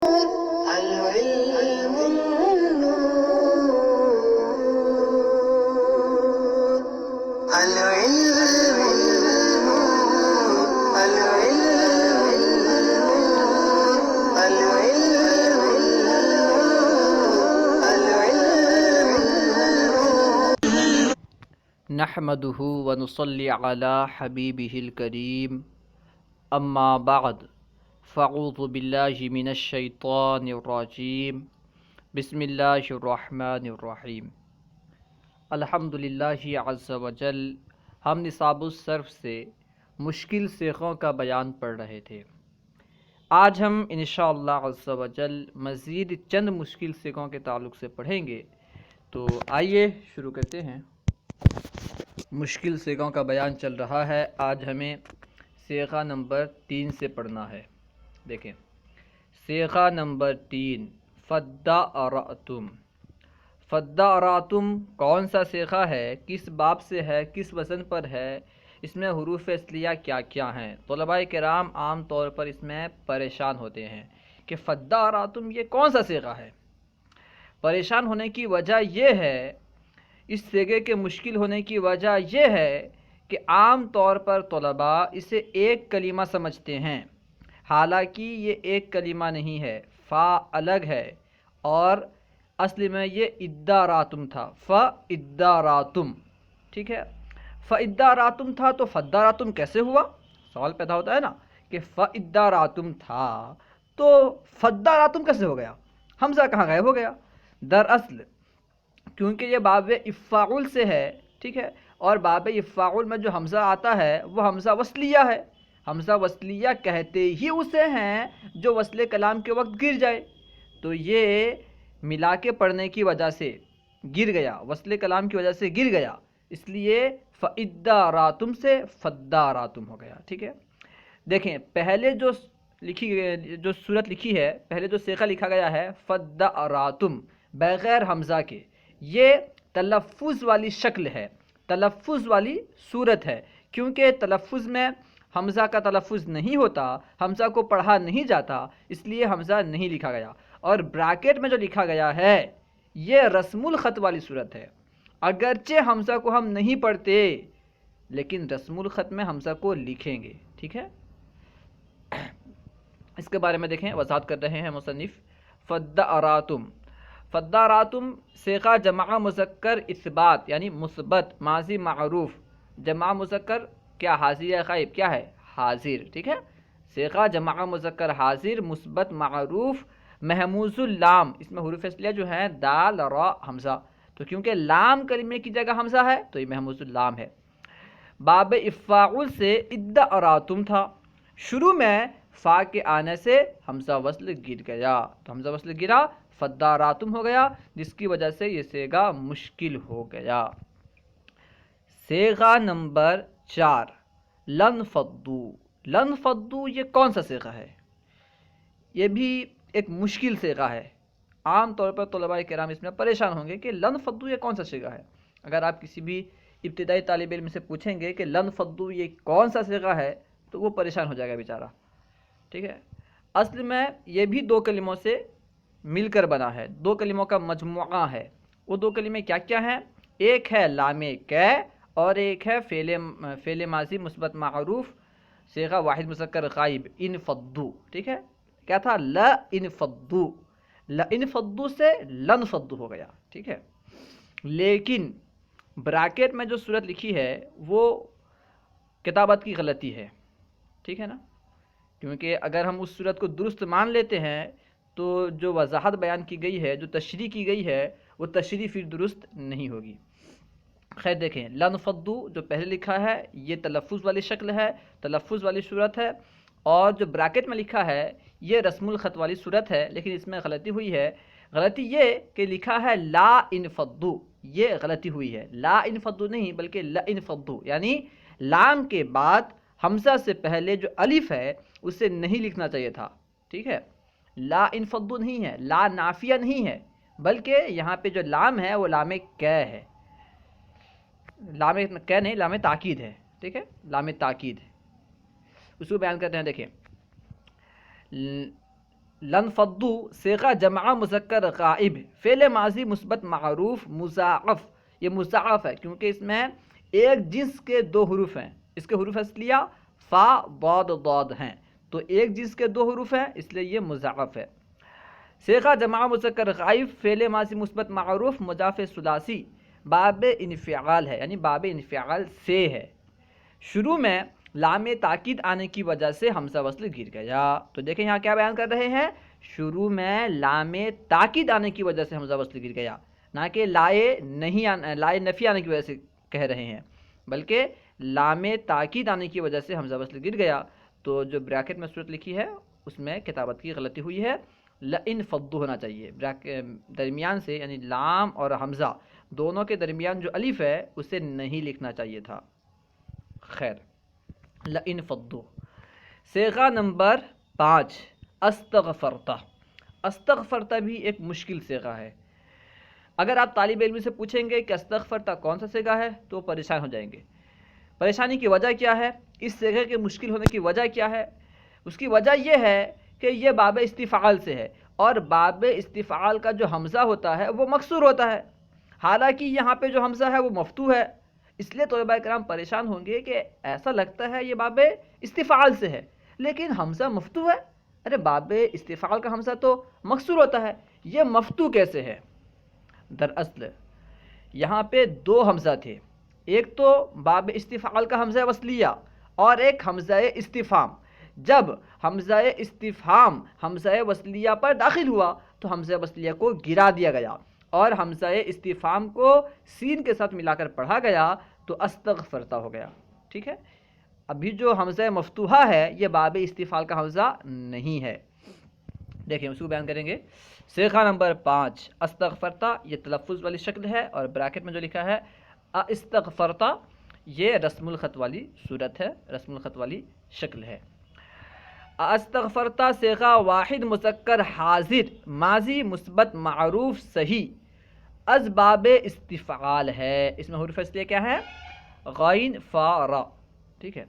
العلم نور، العلم نور، العلم نور، العلم نور، العلم نحمده ونصلي على حبيبه الكريم اما بعد فاعوذ بالله من الشيطان الرجيم بسم الله الرحمن الرحیم الحمد للہ عز وجل. ہم نصاب الصرف سے مشکل صیغوں کا بیان پڑھ رہے تھے. آج ہم انشاءاللہ عز وجل مزید چند مشکل صیغوں کے تعلق سے پڑھیں گے. تو آئیے شروع کرتے ہیں. مشکل صیغوں کا بیان چل رہا ہے. آج ہمیں صیغہ نمبر 3 سے پڑھنا ہے. دیکھیں صیغہ نمبر 3 فدارتم. فدارتم کون سا صیغہ ہے، کس باب سے ہے، کس وزن پر ہے، اس میں حروف اصلیہ کیا کیا ہیں. طلباء کرام عام طور پر اس میں پریشان ہوتے ہیں کہ فدارتم یہ کون سا صیغہ ہے. پریشان ہونے کی وجہ یہ ہے، اس صیغے کے مشکل ہونے کی وجہ یہ ہے کہ عام طور پر طلباء اسے ایک کلمہ سمجھتے ہیں، حالانکہ یہ ایک کلمہ نہیں ہے، فا الگ ہے اور اصل میں یہ اداراتم تھا. فاداراتم، ٹھیک ہے. فاداراتم تھا تو فداراتم کیسے ہوا؟ سوال پیدا ہوتا ہے نا کہ فاداراتم تھا تو فداراتم کیسے ہو گیا، حمزہ کہاں غائب ہو گیا؟ دراصل کیونکہ یہ باب افعول سے ہے، ٹھیک ہے، اور باب افعول میں جو حمزہ آتا ہے وہ حمزہ وصلیہ ہے. حمزہ وصلیہ کہتے ہی اسے ہیں جو وصل کلام کے وقت گر جائے. تو یہ ملا کے پڑھنے کی وجہ سے گر گیا، وصل کلام کی وجہ سے گر گیا، اس لیے فاداراتم سے فداراتم ہو گیا. ٹھیک ہے. دیکھیں پہلے جو صورت لکھی ہے، پہلے جو صیغہ لکھا گیا ہے فداراتم بغیر حمزہ کے، یہ تلفظ والی شکل ہے، تلفظ والی صورت ہے. کیونکہ تلفظ میں حمزہ کا تلفظ نہیں ہوتا، حمزہ کو پڑھا نہیں جاتا، اس لیے حمزہ نہیں لکھا گیا. اور بریکٹ میں جو لکھا گیا ہے یہ رسم الخط والی صورت ہے. اگرچہ حمزہ کو ہم نہیں پڑھتے لیکن رسم الخط میں حمزہ کو لکھیں گے. ٹھیک ہے. اس کے بارے میں دیکھیں، وضاحت کر رہے ہیں مصنف. فداراتم، فداراتم صیغہ جمع مذکر اثبات یعنی مثبت ماضی معروف. جمع مذکر کیا حاضر یا غائب؟ کیا ہے؟ حاضر. ٹھیک ہے. صیغہ جمع مذکر حاضر مثبت معروف محموز اللام. اس میں حروف اصلیہ جو ہیں دال را حمزہ، تو کیونکہ لام کلمے کی جگہ حمزہ ہے تو یہ محموز اللام ہے. باب افعول سے اداراتم تھا، شروع میں فا کے آنے سے حمزہ وصل گر گیا، تو حمزہ وصل گرا فداراتم ہو گیا، جس کی وجہ سے یہ صیغہ مشکل ہو گیا. صیغہ نمبر 4 لن فضو. لن فضو یہ کون سا صیغہ ہے؟ یہ بھی ایک مشکل صیغہ ہے. عام طور پر طلباء کرام اس میں پریشان ہوں گے کہ لن فضو یہ کون سا صیغہ ہے. اگر آپ کسی بھی ابتدائی طالب علم سے پوچھیں گے کہ لن فضو یہ کون سا صیغہ ہے تو وہ پریشان ہو جائے گا بیچارہ. ٹھیک ہے. اصل میں یہ بھی دو کلموں سے مل کر بنا ہے، دو کلموں کا مجموعہ ہے. وہ دو کلمے کیا کیا ہیں؟ ایک ہے لام کی اور ایک ہے فعل ماضی مثبت معروف صیغہ واحد مذکر غائب انفضو. ٹھیک ہے. کیا تھا؟ لا انفضو. لا انفضو سے لن فضو ہو گیا. ٹھیک ہے. لیکن بریکٹ میں جو صورت لکھی ہے وہ کتابت کی غلطی ہے. ٹھیک ہے نا. کیونکہ اگر ہم اس صورت کو درست مان لیتے ہیں تو جو وضاحت بیان کی گئی ہے، جو تشریح کی گئی ہے، وہ تشریح پھر درست نہیں ہوگی. خیر دیکھیں لن فضو جو پہلے لکھا ہے یہ تلفظ والی شکل ہے، تلفظ والی صورت ہے، اور جو بریکٹ میں لکھا ہے یہ رسم الخط والی صورت ہے. لیکن اس میں غلطی ہوئی ہے. غلطی یہ کہ لکھا ہے لا انفضو، یہ غلطی ہوئی ہے. لا انفضو نہیں بلکہ لا انفضو، یعنی لام کے بعد حمزہ سے پہلے جو الف ہے اسے نہیں لکھنا چاہیے تھا. ٹھیک ہے. لا انفضو نہیں ہے، لا نافیہ نہیں ہے، بلکہ یہاں پہ جو لام ہے وہ لام کی ہے. لام کی نہیں، لام تاکید ہے. ٹھیک ہے. لام تاکید ہے. اس کو بیان کرتے ہیں. دیکھیں لن فضو صیغہ جمع مذکر غائب، فعل ماضی مثبت معروف مضاعف، یہ مضاعف ہے کیونکہ اس میں ایک جنس کے دو حروف ہیں، اس کے حروف اصلیہ فا ضاد ضاد ہیں، تو ایک جنس کے دو حروف ہیں اس لیے یہ مضاعف ہے۔ صیغہ جمع مذکر غائب فعل ماضی مثبت معروف مضاف ثلاثی باب انفعال ہے، یعنی باب انفعال سے ہے، شروع میں لام تاکید آنے کی وجہ سے حمزہ وصل گر گیا۔ تو دیکھیں یہاں کیا بیان کر رہے ہیں، شروع میں لام تاکید آنے کی وجہ سے حمزہ وصل گر گیا، نہ کہ لائے نفی آنے کی وجہ سے کہہ رہے ہیں، بلکہ لام تاکید آنے کی وجہ سے حمزہ وصل گر گیا۔ تو جو بریکٹ میں صورت لکھی ہے اس میں کتابت کی غلطی ہوئی ہے، لئن فضو ہونا چاہیے، درمیان سے یعنی لام اور حمزہ دونوں کے درمیان جو الف ہے اسے نہیں لکھنا چاہیے تھا۔ خیر، لئن فضو۔ صیغہ نمبر 5 استغفرتا۔ استغفرتا بھی ایک مشکل صیغہ ہے، اگر آپ طالب علم سے پوچھیں گے کہ استغفرتا کون سا صیغہ ہے تو پریشان ہو جائیں گے۔ پریشانی کی وجہ کیا ہے، اس صیغے کے مشکل ہونے کی وجہ کیا ہے؟ اس کی وجہ یہ ہے کہ یہ باب استفعال سے ہے، اور باب استفعال کا جو حمزہ ہوتا ہے وہ مکسور ہوتا ہے، حالانکہ یہاں پہ جو حمزہ ہے وہ مفتوح ہے، اس لیے طلباء کرام پریشان ہوں گے کہ ایسا لگتا ہے یہ باب استفعال سے ہے لیکن حمزہ مفتوح ہے۔ ارے باب استفعال کا حمزہ تو مکسور ہوتا ہے، یہ مفتوح کیسے ہے؟ دراصل یہاں پہ دو حمزہ تھے، ایک تو باب استفعال کا حمزہ وصلیہ اور ایک حمزہ استفہام۔ جب حمزہ استفہام حمزہ وصلیہ پر داخل ہوا تو حمزہ وصلیہ کو گرا دیا گیا اور حمزہ استفہام کو سین کے ساتھ ملا کر پڑھا گیا تو استغفرتا ہو گیا، ٹھیک ہے۔ ابھی جو حمزہ مفتوحہ ہے یہ باب استفعال کا حمزہ نہیں ہے۔ دیکھیں اس کو بیان کریں گے۔ صیغہ نمبر 5 استغفرتا، یہ تلفظ والی شکل ہے، اور بریکٹ میں جو لکھا ہے استغفرتا یہ رسم الخط والی صورت ہے، رسم الخط والی شکل ہے۔ استغفرتا صیغہ واحد مذکر حاضر ماضی مثبت معروف صحیح از باب استفعال ہے، اس میں حروف اصلیہ کیا ہے؟ غین فا را، ٹھیک ہے۔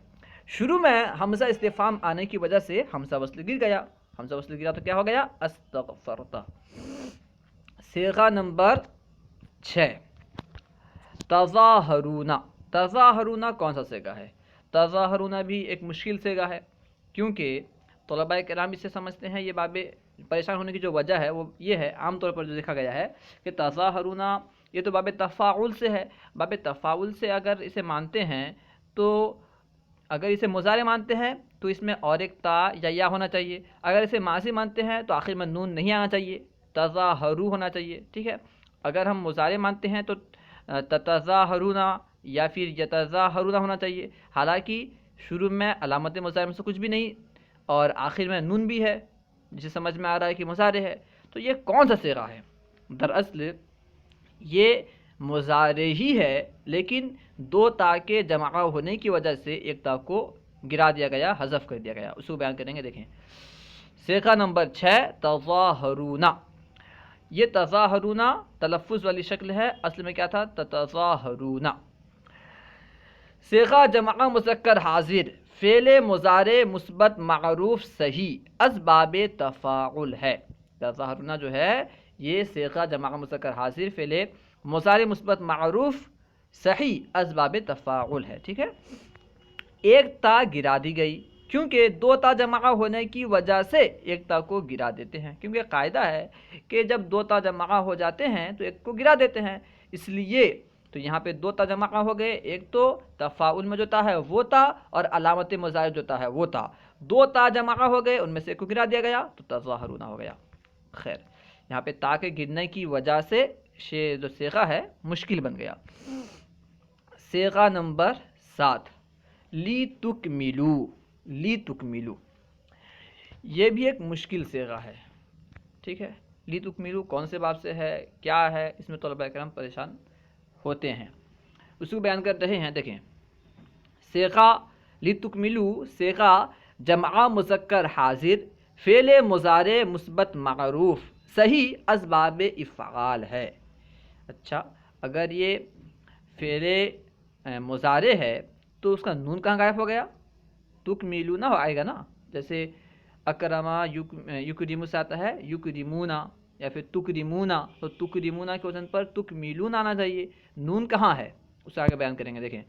شروع میں حمزہ استفہام آنے کی وجہ سے حمزہ وصل گر گیا، حمزہ وصل گرا تو کیا ہو گیا؟ استغفرتا۔ صیغہ نمبر 6 تظاہرون۔ تظاہرون کون سا صیغہ ہے؟ تظاہرون بھی ایک مشکل صیغہ ہے، کیونکہ طلباء کرام اس سے سمجھتے ہیں، یہ باب پریشان ہونے کی جو وجہ ہے وہ یہ ہے، عام طور پر جو دیکھا گیا ہے کہ تظاہرون یہ تو باب تفاعل سے ہے، باب تفاعل سے اگر اسے مانتے ہیں تو اگر اسے مضارع مانتے ہیں تو اس میں اور ایک تا یا یا ہونا چاہیے، اگر اسے ماضی مانتے ہیں تو آخر میں نون نہیں آنا چاہیے، تظاہرو ہونا چاہیے، ٹھیک ہے۔ اگر ہم مضارع مانتے ہیں تو تتظاہرون یا پھر یتظاہرون ہونا چاہیے، حالانکہ شروع میں علامت مضارع میں سے کچھ بھی نہیں اور آخر میں نون بھی ہے، جسے سمجھ میں آ رہا ہے کہ مضارع ہے، تو یہ کون سا صیغہ ہے؟ دراصل یہ مضارع ہی ہے، لیکن دو تا کے جمع ہونے کی وجہ سے ایک تا کو گرا دیا گیا، حذف کر دیا گیا، اس کو بیان کریں گے۔ دیکھیں صیغہ نمبر 6 تظاہرون، یہ تظاہرون تلفظ والی شکل ہے، اصل میں کیا تھا؟ تتظاہرون۔ صیغہ جمع مذکر حاضر فعل مضارع مثبت معروف صحیح از باب تفاعل ہے۔ تظاہرون جو ہے یہ صیغہ جمع مذکر حاضر فعل مضارع مثبت معروف صحیح از باب تفاعل ہے، ٹھیک ہے۔ ایک تا گرا دی گئی کیونکہ دو تا جمع ہونے کی وجہ سے ایک تا کو گرا دیتے ہیں، کیونکہ قاعدہ ہے کہ جب دو تا جمع ہو جاتے ہیں تو ایک کو گرا دیتے ہیں، اس لیے تو یہاں پہ دو تا جمع ہو گئے، ایک تو تفاعل میں جو تا ہے وہ تا اور علامت مضارع جو تا ہے وہ تا، دو تا جمع ہو گئے، ان میں سے ایک کو گرا دیا گیا تو تظاہرون ہو گیا۔ خیر، یہاں پہ تا کے گرنے کی وجہ سے جو صیغہ ہے مشکل بن گیا۔ صیغہ نمبر 7 لی تکملو۔ لی تکملو یہ بھی ایک مشکل صیغہ ہے، ٹھیک ہے۔ لی تکملو کون سے باب سے ہے، کیا ہے، اس میں طلباء کرام پریشان ہوتے ہیں، اس کو بیان کر رہے ہیں۔ دیکھیں صیغہ لی تکملو صیغہ جمع مذکر حاضر فعل مضارع مثبت معروف صحیح از باب افعال ہے۔ اچھا، اگر یہ فعل مضارع ہے تو اس کا نون کہاں غائب ہو گیا؟ تکمیلو نہ آئے گا نا، جیسے اکرما یکرمو سے آتا ہے یکرمونا یا پھر تکرمونا، تو تکرمونا کے وزن پر تکمیلون آنا چاہیے. نون کہاں ہے اسے آگے بیان کریں گے. دیکھیں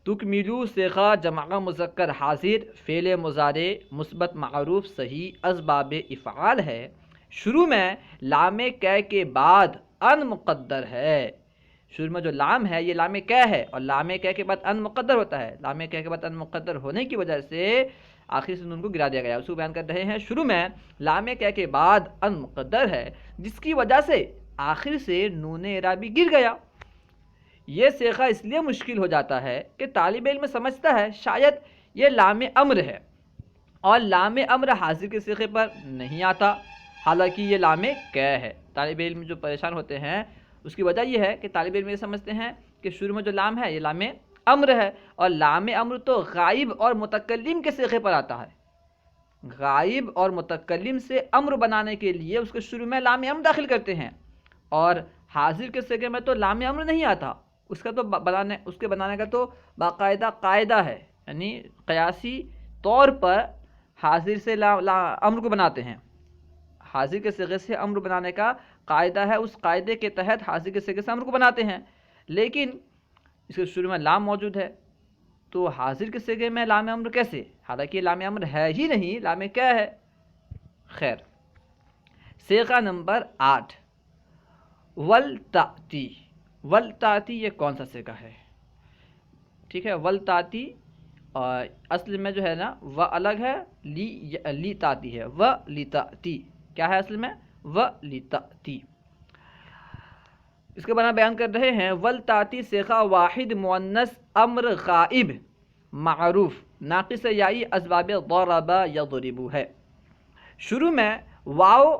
تکمیلو صیغہ جمع مذکر حاضر فعل مضارع مثبت معروف صحیح اسباب افعال ہے. شروع میں لام کی کے بعد ان مقدر ہے. شروع میں جو لام ہے یہ لام کی ہے اور لام کی کے بعد ان مقدر ہوتا ہے. لام کی کے بعد ان مقدر ہونے کی وجہ سے آخر سے نون کو گرا دیا گیا. اس کو بیان کر رہے ہیں شروع میں لام کی کے بعد ان مقدر ہے جس کی وجہ سے آخر سے نون اعرابی گر گیا. یہ صیغہ اس لیے مشکل ہو جاتا ہے کہ طالب علم سمجھتا ہے شاید یہ لام امر ہے اور لام امر حاضر کے صیغے پر نہیں آتا، حالانکہ یہ لام کی ہے. طالب علم جو پریشان ہوتے ہیں اس کی وجہ یہ ہے کہ طالب علم یہ سمجھتے ہیں کہ شروع میں جو لام ہے یہ لام امر ہے، اور لام امر تو غائب اور متکلم کے صیغے پر آتا ہے. غائب اور متکلم سے امر بنانے کے لیے اس کے شروع میں لام امر داخل کرتے ہیں، اور حاضر کے صیغے میں تو لام امر نہیں آتا. اس کے بنانے کا تو باقاعدہ قاعدہ ہے، یعنی قیاسی طور پر حاضر سے امر کو بناتے ہیں. حاضر کے صیغے سے امر بنانے کا قاعدہ ہے، اس قاعدے کے تحت حاضر کے صیغے سے امر کو بناتے ہیں. لیکن اس کے شروع میں لام موجود ہے تو حاضر کے صیغے میں لام امر کیسے؟ حالانکہ یہ لام امر ہے ہی نہیں، لام کیا ہے. خیر، صیغہ نمبر 8 ولتاتی. ولتاتی یہ کون سا صیغہ ہے؟ ٹھیک ہے، ولتاتی اصل میں جو ہے نا و الگ ہے، لی تاتی ہے. و لیتاتی کیا ہے اصل میں؟ و لیتاتی. اس کے بنا بیان کر رہے ہیں ولتاتی صیغہ واحد مؤنث امر غائب معروف ناقص یائی اسباب ضرب یضرب ہے. شروع میں واو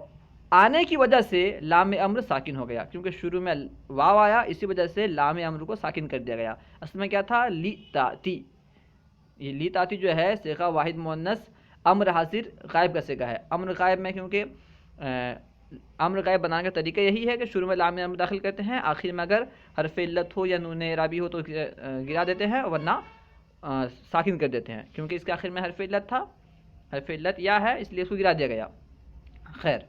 آنے کی وجہ سے لام امر ساکن ہو گیا، کیونکہ شروع میں واو آیا اسی وجہ سے لام امر کو ساکن کر دیا گیا. اصل میں کیا تھا؟ لی تاتی. یہ لی تاتی جو ہے صیغہ واحد مؤنث امر حاضر غائب کا صیغہ ہے. امر غائب میں کیونکہ امر غائب بنانے کا طریقہ یہی ہے کہ شروع میں لام امر داخل کرتے ہیں، آخر میں اگر حرف علت ہو یا نون اعرابی ہو تو گرا دیتے ہیں، ورنہ ساکن کر دیتے ہیں. کیونکہ اس کے آخر میں حرف علت تھا، حرف علت یا ہے، اس لیے اس کو گرا دیا گیا. خیر،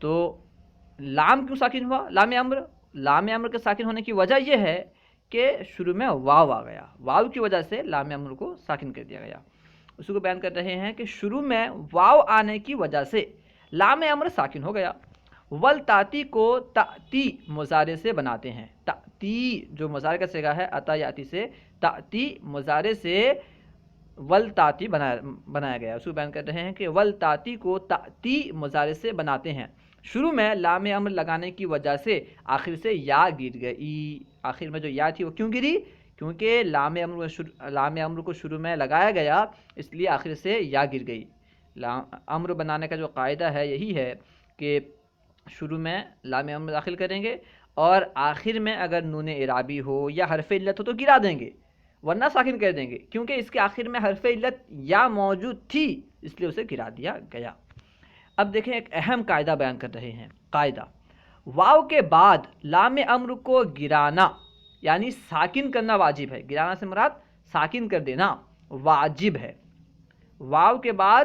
تو لام کیوں ساکن ہوا؟ لام امر کے ساکن ہونے کی وجہ یہ ہے کہ شروع میں واو آ گیا، واو کی وجہ سے لام امر کو ساکن کر دیا گیا. اس کو بیان کر رہے ہیں کہ شروع میں واو آنے کی وجہ سے لام امر ساکن ہو گیا. ولتاتی کو تاتی مضارع سے بناتے ہیں. تاتی جو مضارع کا صیغہ ہے اتا یاتی سے، تاتی مضارع سے ولتاتی بنایا گیا. اس کو بیان کر رہے ہیں کہ ولتاتی کو تاتی مضارع سے بناتے ہیں. شروع میں لام امر لگانے کی وجہ سے آخر سے یا گر گئی. آخر میں جو یا تھی وہ کیوں گری؟ کیونکہ لام امر کو شروع میں لگایا گیا، اس لیے آخر سے یا گر گئی. امر بنانے کا جو قاعدہ ہے یہی ہے کہ شروع میں لام امر داخل کریں گے اور آخر میں اگر نون اعرابی ہو یا حرف علت ہو تو گرا دیں گے، ورنہ ساکن کر دیں گے. کیونکہ اس کے آخر میں حرف علت یا موجود تھی اس لیے اسے گرا دیا گیا. اب دیکھیں ایک اہم قاعدہ بیان کر رہے ہیں. قاعدہ، واو کے بعد لام امر کو گرانا یعنی ساکن کرنا واجب ہے. گرانا سے مراد ساکن کر دینا واجب ہے. واو کے بعد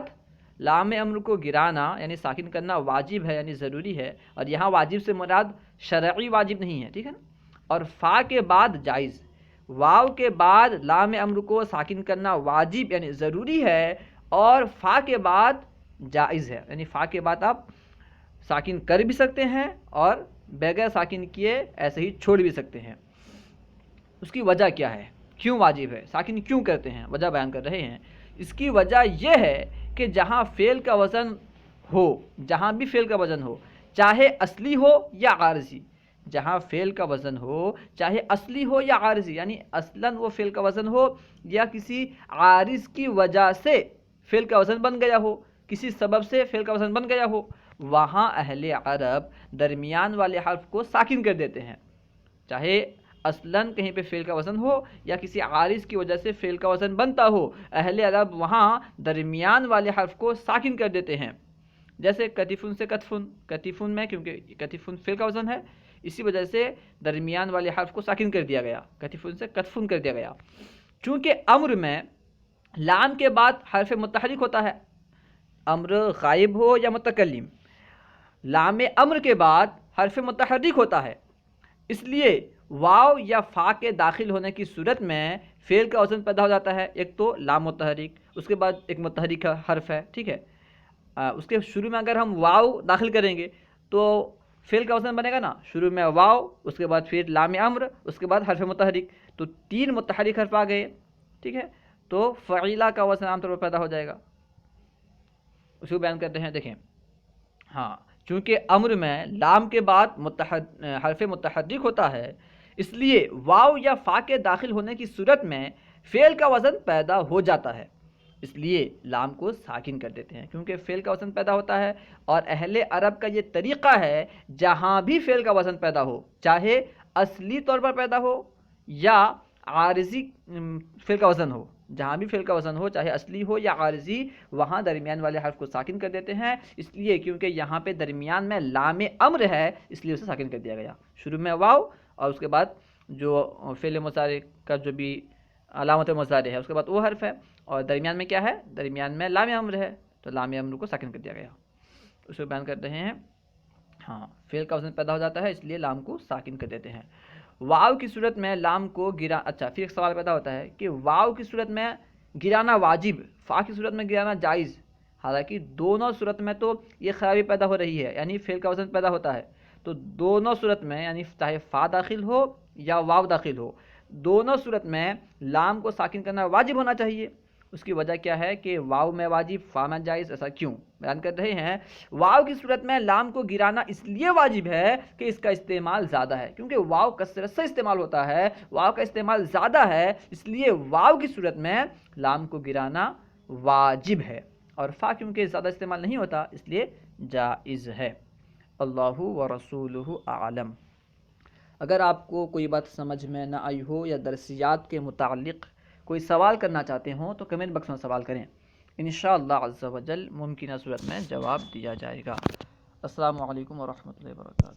لام امر کو گرانا یعنی ساکن کرنا واجب ہے، یعنی ضروری ہے. اور یہاں واجب سے مراد شرعی واجب نہیں ہے، ٹھیک ہے نا. اور فا کے بعد جائز. واو کے بعد لام امر کو ساکن کرنا واجب یعنی ضروری ہے، اور فا کے بعد جائز ہے، یعنی فا کے بعد آپ ساکن کر بھی سکتے ہیں اور بغیر ساکن کیے ایسے ہی چھوڑ بھی سکتے ہیں. اس کی وجہ کیا ہے؟ کیوں واجب ہے؟ ساکن کیوں کرتے ہیں؟ وجہ بیان کر رہے ہیں. اس کی وجہ یہ ہے کہ جہاں فعل کا وزن ہو، جہاں بھی فعل کا وزن ہو، چاہے اصلی ہو یا عارضی، جہاں فعل کا وزن ہو چاہے اصلی ہو یا عارضی، یعنی اصلاً وہ فعل کا وزن ہو یا کسی عارض کی وجہ سے فعل کا وزن بن گیا ہو، کسی سبب سے فعل کا وزن بن گیا ہو، وہاں اہل عرب درمیان والے حرف کو ساکن کر دیتے ہیں. چاہے اصلاً کہیں پہ فعل کا وزن ہو یا کسی عارض کی وجہ سے فعل کا وزن بنتا ہو، اہل عرب وہاں درمیان والے حرف کو ساکن کر دیتے ہیں. جیسے کتفن سے کتفن، کتفن میں کیونکہ کتفن فعل کا وزن ہے اسی وجہ سے درمیان والے حرف کو ساکن کر دیا گیا، کتفن سے کتفن کر دیا گیا. چونکہ امر میں لام کے بعد حرف متحرک ہوتا ہے، امر غائب ہو یا متکلم، لام امر کے بعد حرف متحرک ہوتا ہے، اس لیے واو یا فا کے داخل ہونے کی صورت میں فعل کا وزن پیدا ہو جاتا ہے۔ ایک تو لام متحرک، اس کے بعد ایک متحرک حرف ہے، ٹھیک ہے، اس کے شروع میں اگر ہم واو داخل کریں گے تو فعل کا وزن بنے گا نا، شروع میں واو، اس کے بعد پھر لام امر، اس کے بعد حرف متحرک، تو 3 متحرک حرف آ گئے، ٹھیک ہے، تو فعیلہ کا وزن عام طور پر پیدا ہو جائے گا۔ اس کو بیان کرتے ہیں، دیکھیں، ہاں، چونکہ امر میں لام کے بعد حرف متحرک ہوتا ہے، اس لیے واو یا فا کے داخل ہونے کی صورت میں فعل کا وزن پیدا ہو جاتا ہے، اس لیے لام کو ساکن کر دیتے ہیں، کیونکہ فعل کا وزن پیدا ہوتا ہے۔ اور اہل عرب کا یہ طریقہ ہے، جہاں بھی فعل کا وزن پیدا ہو، چاہے اصلی طور پر پیدا ہو یا عارضی فعل کا وزن ہو، جہاں بھی فعل کا وزن ہو، چاہے اصلی ہو یا عارضی، وہاں درمیان والے حرف کو ساکن کر دیتے ہیں، اس لیے کیونکہ یہاں پہ درمیان میں لام امر ہے، اس لیے اسے ساکن کر دیا گیا۔ شروع میں واو اور اس کے بعد جو فعل مضارع کا جو بھی علامت مضارع ہے، اس کے بعد وہ حرف ہے، اور درمیان میں کیا ہے؟ درمیان میں لام امر ہے، تو لام امر کو ساکن کر دیا گیا۔ اس کو بیان کر رہے ہیں، ہاں، فعل کا وزن پیدا ہو جاتا ہے، اس لیے لام کو ساکن کر دیتے ہیں۔ واو کی صورت میں لام کو اچھا، پھر ایک سوال پیدا ہوتا ہے کہ واو کی صورت میں گرانا واجب، فا کی صورت میں گرانا جائز، حالانکہ دونوں صورت میں تو یہ خرابی پیدا ہو رہی ہے، یعنی فعل کا وزن پیدا ہوتا ہے، تو دونوں صورت میں، یعنی چاہے فا داخل ہو یا واو داخل ہو، دونوں صورت میں لام کو ساکن کرنا واجب ہونا چاہیے۔ اس کی وجہ کیا ہے کہ واو میں واجب، فا میں جائز، ایسا کیوں؟ بیان کر رہے ہیں، واو کی صورت میں لام کو گرانا اس لیے واجب ہے کہ اس کا استعمال زیادہ ہے، کیونکہ واو کثرت سے استعمال ہوتا ہے، واو کا استعمال زیادہ ہے، اس لیے واو کی صورت میں لام کو گرانا واجب ہے، اور فا کیونکہ زیادہ استعمال نہیں ہوتا، اس لیے جائز ہے۔ اللہ ورسولہ اعلم۔ اگر آپ کو کوئی بات سمجھ میں نہ آئی ہو یا درسیات کے متعلق کوئی سوال کرنا چاہتے ہوں تو کمنٹ باکس میں سوال کریں، انشاءاللہ عز و جل ممکنہ صورت میں جواب دیا جائے گا۔ السلام علیکم ورحمۃ اللہ وبرکاتہ۔